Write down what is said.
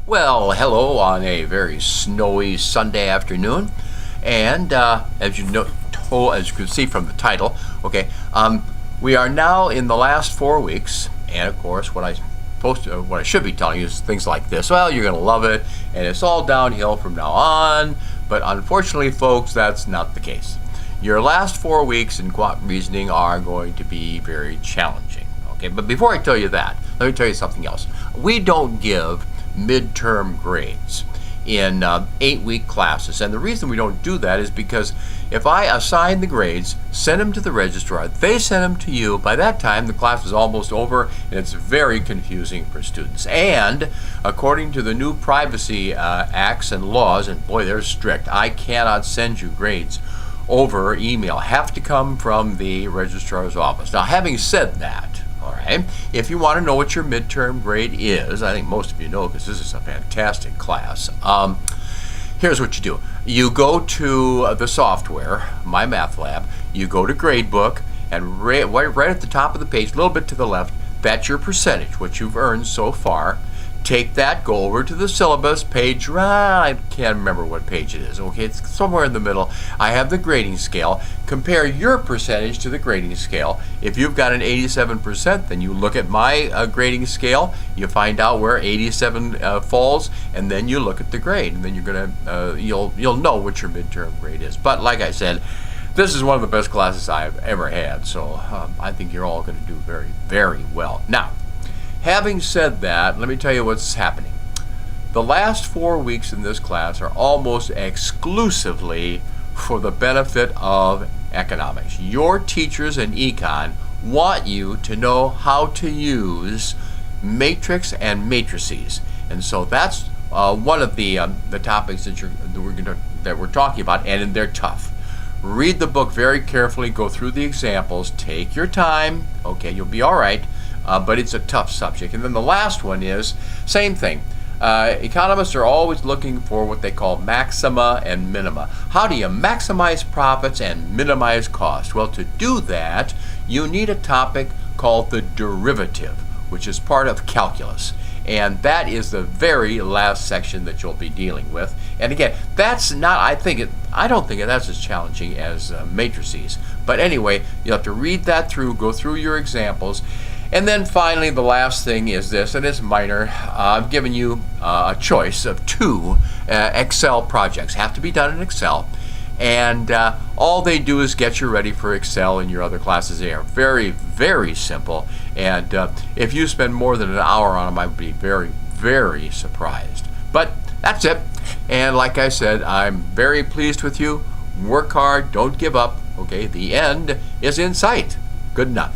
Well, hello on a very snowy Sunday afternoon, and as you can see from the title, we are now in the last 4 weeks, and of course, what I should be telling you is things like this. Well, you're going to love it, and it's all downhill from now on. But unfortunately, folks, that's not the case. Your last 4 weeks in quant reasoning are going to be very challenging. Okay, but before I tell you that, let me tell you something else. We don't give midterm grades in 8-week classes, and the reason we don't do that is because if I assign the grades, send them to the registrar, they send them to you, by that time the class is almost over, and it's very confusing for students. And according to the new privacy acts and laws, and boy, they're strict, I cannot send you grades over email. Have to come from the registrar's office. Now, having said that, all right, if you want to know what your midterm grade is, I think most of you know because this is a fantastic class. Here's what you do. You go to the software, MyMathLab, you go to Gradebook, and right at the top of the page, a little bit to the left, that's your percentage, what you've earned so far. Take that, go over to the syllabus page, I can't remember what page it is, okay, it's somewhere in the middle. I have the grading scale. Compare your percentage to the grading scale. If you've got an 87%, then you look at my grading scale, you find out where 87 falls, and then you look at the grade, and then you're gonna, you'll know what your midterm grade is. But like I said, this is one of the best classes I've ever had, so I think you're all gonna do very, very well. Now, having said that, let me tell you what's happening. The last 4 weeks in this class are almost exclusively for the benefit of economics. Your teachers in econ want you to know how to use matrix and matrices. And so that's one of the topics that we're talking about, and they're tough. Read the book very carefully, go through the examples, take your time, okay, you'll be all right. But it's a tough subject. And then the last one is, same thing. Economists are always looking for what they call maxima and minima. How do you maximize profits and minimize cost? Well, to do that, you need a topic called the derivative, which is part of calculus. And that is the very last section that you'll be dealing with. And again, that's not, I don't think that's as challenging as matrices. But anyway, you have to read that through, go through your examples. And then finally, the last thing is this, and it's minor. I've given you a choice of 2 Excel projects. Have to be done in Excel. And all they do is get you ready for Excel and your other classes. They are very, very simple. And if you spend more than an hour on them, I would be very, very surprised. But that's it. And like I said, I'm very pleased with you. Work hard. Don't give up. Okay, the end is in sight. Good enough.